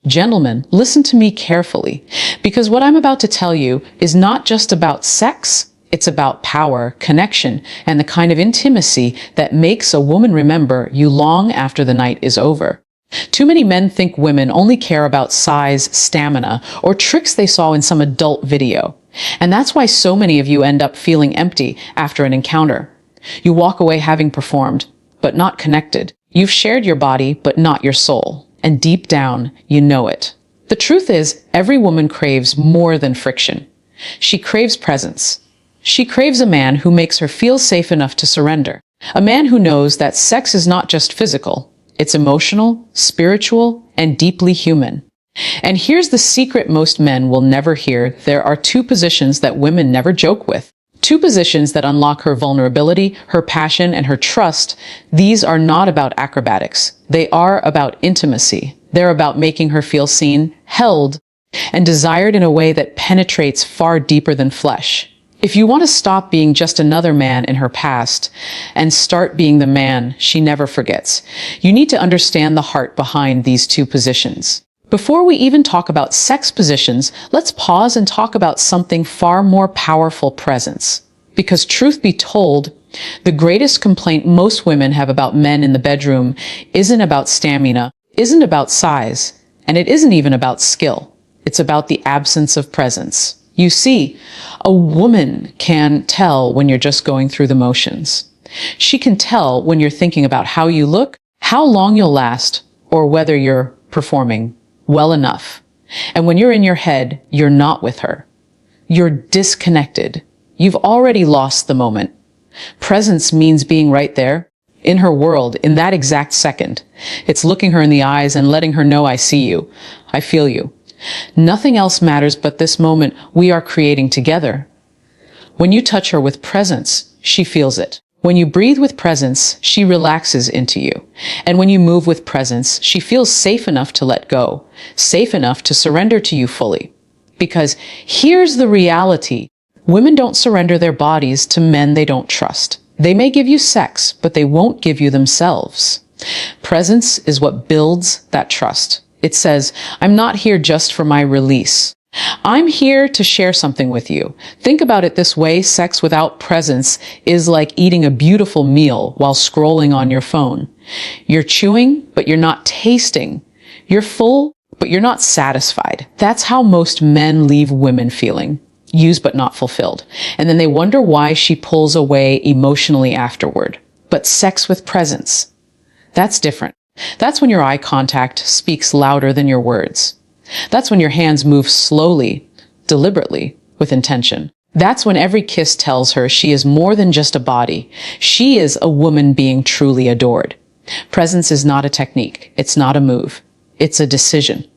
Gentlemen, listen to me carefully, because what I'm about to tell you is not just about sex, it's about power, connection, and the kind of intimacy that makes a woman remember you long after the night is over. Too many men think women only care about size, stamina, or tricks they saw in some adult video. And that's why so many of you end up feeling empty after an encounter. You walk away having performed, but not connected. You've shared your body, but not your soul. And deep down, you know it. The truth is, every woman craves more than friction. She craves presence. She craves a man who makes her feel safe enough to surrender. A man who knows that sex is not just physical. It's emotional, spiritual, and deeply human. And here's the secret most men will never hear. There are two positions that women never joke with. Two positions that unlock her vulnerability, her passion, and her trust. These are not about acrobatics. They are about intimacy. They're about making her feel seen, held, and desired in a way that penetrates far deeper than flesh. If you want to stop being just another man in her past and start being the man she never forgets, you need to understand the heart behind these two positions. Before we even talk about sex positions, let's pause and talk about something far more powerful: presence. Because truth be told, the greatest complaint most women have about men in the bedroom isn't about stamina, isn't about size, and it isn't even about skill. It's about the absence of presence. You see, a woman can tell when you're just going through the motions. She can tell when you're thinking about how you look, how long you'll last, or whether you're performing well enough. And when you're in your head, you're not with her. You're disconnected. You've already lost the moment. Presence means being right there, in her world, in that exact second. It's looking her in the eyes and letting her know, I see you. I feel you. Nothing else matters but this moment we are creating together. When you touch her with presence, she feels it. When you breathe with presence, she relaxes into you. And when you move with presence, she feels safe enough to let go, safe enough to surrender to you fully. Because here's the reality. Women don't surrender their bodies to men they don't trust. They may give you sex, but they won't give you themselves. Presence is what builds that trust. It says, I'm not here just for my release. I'm here to share something with you. Think about it this way: sex without presence is like eating a beautiful meal while scrolling on your phone. You're chewing, but you're not tasting. You're full, but you're not satisfied. That's how most men leave women feeling. Used but not fulfilled. And then they wonder why she pulls away emotionally afterward. But sex with presence, that's different. That's when your eye contact speaks louder than your words. That's when your hands move slowly, deliberately, with intention. That's when every kiss tells her she is more than just a body. She is a woman being truly adored. Presence is not a technique. It's not a move. It's a decision.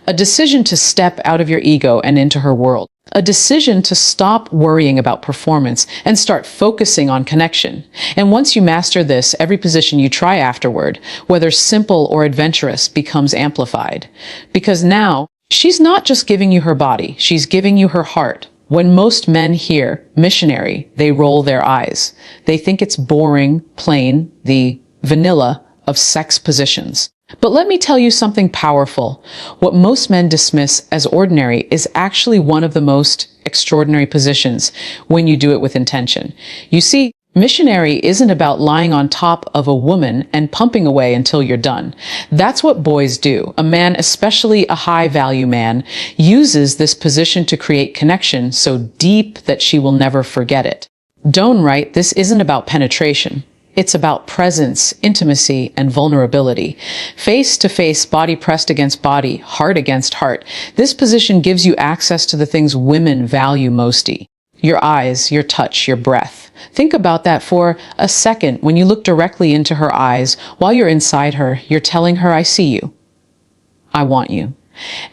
A decision to step out of your ego and into her world. A decision to stop worrying about performance and start focusing on connection. And once you master this, every position you try afterward, whether simple or adventurous, becomes amplified. Because now, she's not just giving you her body, she's giving you her heart. When most men hear missionary, they roll their eyes. They think it's boring, plain, the vanilla of sex positions. But let me tell you something powerful. What most men dismiss as ordinary is actually one of the most extraordinary positions when you do it with intention. You see, missionary isn't about lying on top of a woman and pumping away until you're done. That's what boys do. A man, especially a high-value man, uses this position to create connection so deep that she will never forget it. Don't write, this isn't about penetration. It's about presence, intimacy, and vulnerability. Face to face, body pressed against body, heart against heart. This position gives you access to the things women value most. Your eyes, your touch, your breath. Think about that for a second. When you look directly into her eyes, while you're inside her, you're telling her, I see you. I want you.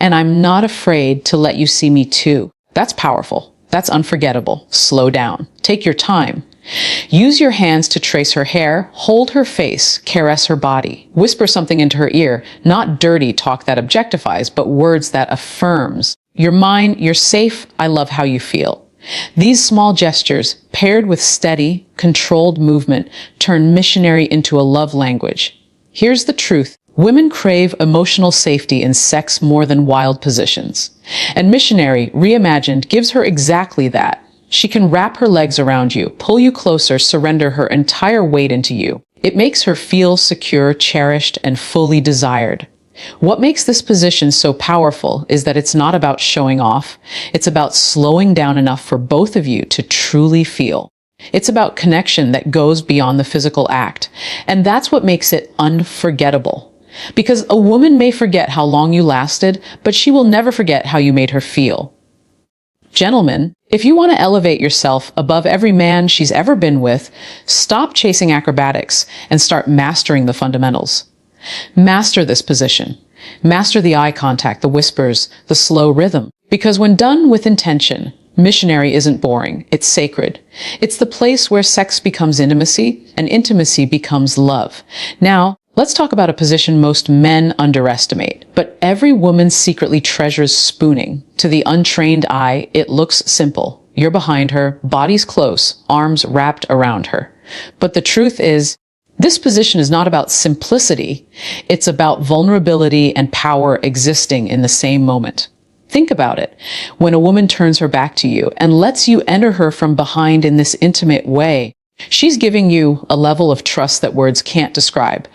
And I'm not afraid to let you see me too. That's powerful. That's unforgettable. Slow down. Take your time. Use your hands to trace her hair, hold her face, caress her body, whisper something into her ear, not dirty talk that objectifies, but words that affirms. You're mine, you're safe, I love how you feel. These small gestures, paired with steady, controlled movement, turn missionary into a love language. Here's the truth. Women crave emotional safety in sex more than wild positions. And Missionary, reimagined, gives her exactly that. She can wrap her legs around you, pull you closer, surrender her entire weight into you. It makes her feel secure, cherished, and fully desired. What makes this position so powerful is that it's not about showing off. It's about slowing down enough for both of you to truly feel. It's about connection that goes beyond the physical act. And that's what makes it unforgettable. Because a woman may forget how long you lasted, but she will never forget how you made her feel. Gentlemen, if you want to elevate yourself above every man she's ever been with, stop chasing acrobatics and start mastering the fundamentals. Master this position. Master the eye contact, the whispers, the slow rhythm. Because when done with intention, Missionary isn't boring, it's sacred. It's the place where sex becomes intimacy, and intimacy becomes love. Now, let's talk about a position most men underestimate, but every woman secretly treasures: spooning. To the untrained eye, it looks simple. You're behind her, body's close, arms wrapped around her. But the truth is, this position is not about simplicity. It's about vulnerability and power existing in the same moment. Think about it. When a woman turns her back to you and lets you enter her from behind in this intimate way, she's giving you a level of trust that words can't describe.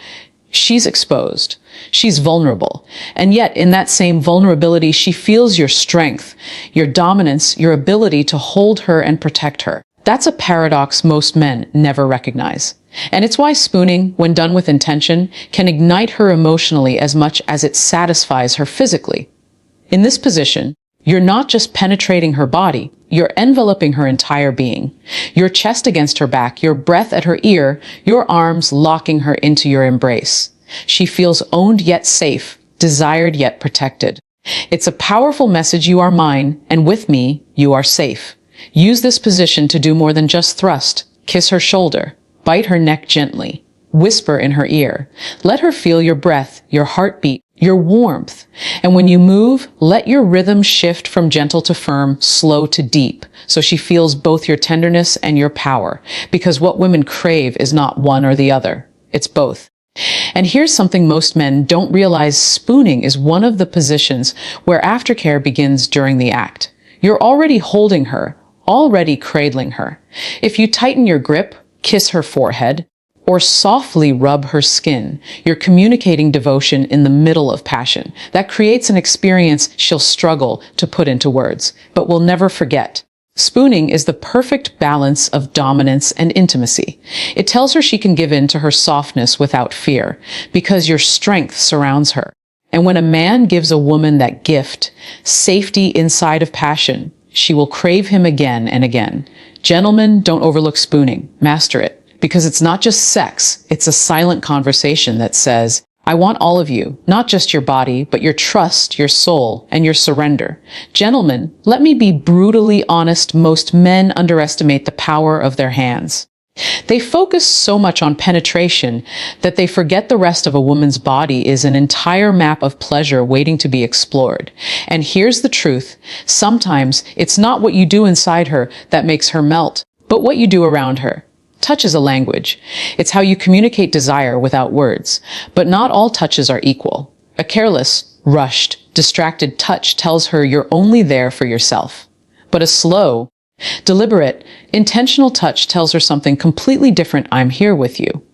She's exposed. She's vulnerable. And yet, in that same vulnerability, she feels your strength, your dominance, your ability to hold her and protect her. That's a paradox most men never recognize. And it's why spooning, when done with intention, can ignite her emotionally as much as it satisfies her physically. In this position, you're not just penetrating her body, you're enveloping her entire being. Your chest against her back, your breath at her ear, your arms locking her into your embrace. She feels owned yet safe, desired yet protected. It's a powerful message: you are mine, and with me, you are safe. Use this position to do more than just thrust. Kiss her shoulder, bite her neck gently, whisper in her ear. Let her feel your breath, your heartbeat, your warmth. And when you move, let your rhythm shift from gentle to firm, slow to deep, so she feels both your tenderness and your power. Because what women crave is not one or the other. It's both. And here's something most men don't realize: spooning is one of the positions where aftercare begins during the act. You're already holding her, already cradling her. If you tighten your grip, kiss her forehead, or softly rub her skin, you're communicating devotion in the middle of passion. That creates an experience she'll struggle to put into words, but will never forget. Spooning is the perfect balance of dominance and intimacy. It tells her she can give in to her softness without fear, because your strength surrounds her. And when a man gives a woman that gift, safety inside of passion, she will crave him again and again. Gentlemen, don't overlook spooning. Master it. Because it's not just sex, it's a silent conversation that says, I want all of you, not just your body, but your trust, your soul, and your surrender. Gentlemen, let me be brutally honest: most men underestimate the power of their hands. They focus so much on penetration that they forget the rest of a woman's body is an entire map of pleasure waiting to be explored. And here's the truth: sometimes it's not what you do inside her that makes her melt, but what you do around her. Touch is a language. It's how you communicate desire without words. But not all touches are equal. A careless, rushed, distracted touch tells her you're only there for yourself. But a slow, deliberate, intentional touch tells her something completely different: I'm here with you.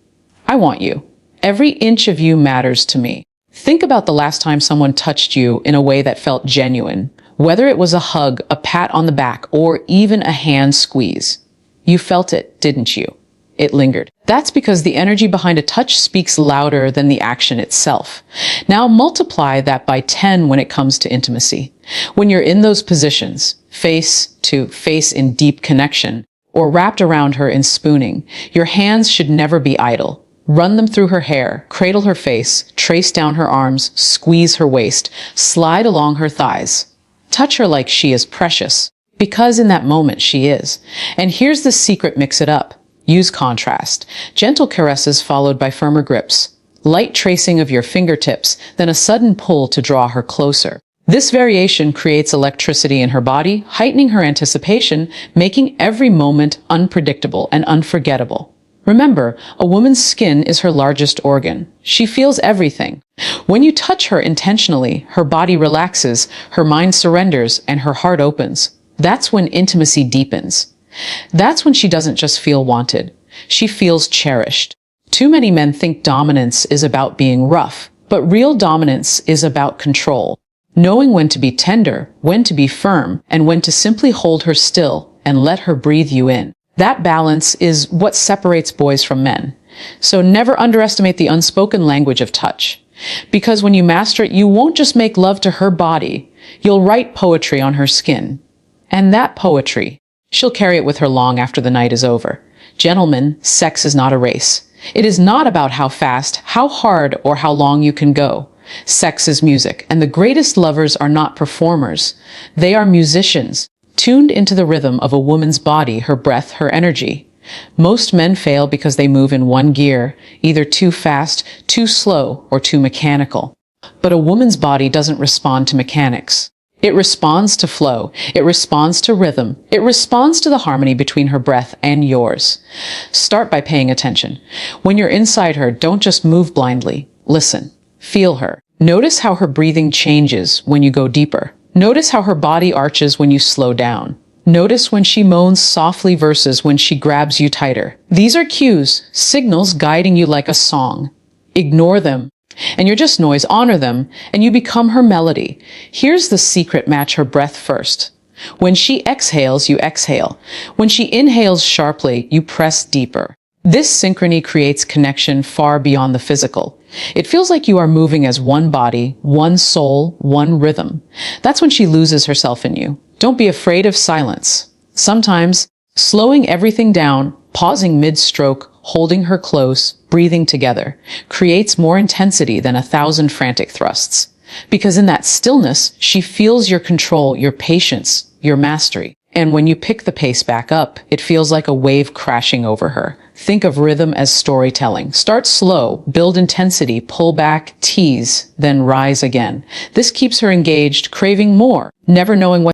I want you. Every inch of you matters to me. Think about the last time someone touched you in a way that felt genuine. Whether it was a hug, a pat on the back, or even a hand squeeze. You felt it, didn't you? It lingered. That's because the energy behind a touch speaks louder than the action itself. Now multiply that by 10 when it comes to intimacy. When you're in those positions, face to face in deep connection, or wrapped around her in spooning, your hands should never be idle. Run them through her hair, cradle her face, trace down her arms, squeeze her waist, slide along her thighs. Touch her like she is precious. Because in that moment she is. And here's the secret: mix it up. Use contrast. Gentle caresses followed by firmer grips. Light tracing of your fingertips, then a sudden pull to draw her closer. This variation creates electricity in her body, heightening her anticipation, making every moment unpredictable and unforgettable. Remember, a woman's skin is her largest organ. She feels everything. When you touch her intentionally, her body relaxes, her mind surrenders, and her heart opens. That's when intimacy deepens. That's when she doesn't just feel wanted. She feels cherished. Too many men think dominance is about being rough, but real dominance is about control. Knowing when to be tender, when to be firm, and when to simply hold her still and let her breathe you in. That balance is what separates boys from men. So never underestimate the unspoken language of touch. Because when you master it, you won't just make love to her body. You'll write poetry on her skin. And that poetry, she'll carry it with her long after the night is over. Gentlemen, sex is not a race. It is not about how fast, how hard, or how long you can go. Sex is music, and the greatest lovers are not performers. They are musicians, tuned into the rhythm of a woman's body, her breath, her energy. Most men fail because they move in one gear, either too fast, too slow, or too mechanical. But a woman's body doesn't respond to mechanics. It responds to flow. It responds to rhythm. It responds to the harmony between her breath and yours. Start by paying attention. When you're inside her, don't just move blindly. Listen. Feel her. Notice how her breathing changes when you go deeper. Notice how her body arches when you slow down. Notice when she moans softly versus when she grabs you tighter. These are cues, signals guiding you like a song. Ignore them, and you're just noise. Honor them, and you become her melody. Here's the secret: match her breath first. When she exhales, you exhale. When she inhales sharply, you press deeper. This synchrony creates connection far beyond the physical. It feels like you are moving as one body, one soul, one rhythm. That's when she loses herself in you. Don't be afraid of silence. Sometimes, slowing everything down, pausing mid-stroke, holding her close, breathing together, creates more intensity than 1,000 frantic thrusts. Because in that stillness, she feels your control, your patience, your mastery. And when you pick the pace back up, it feels like a wave crashing over her. Think of rhythm as storytelling. Start slow, build intensity, pull back, tease, then rise again. This keeps her engaged, craving more, never knowing what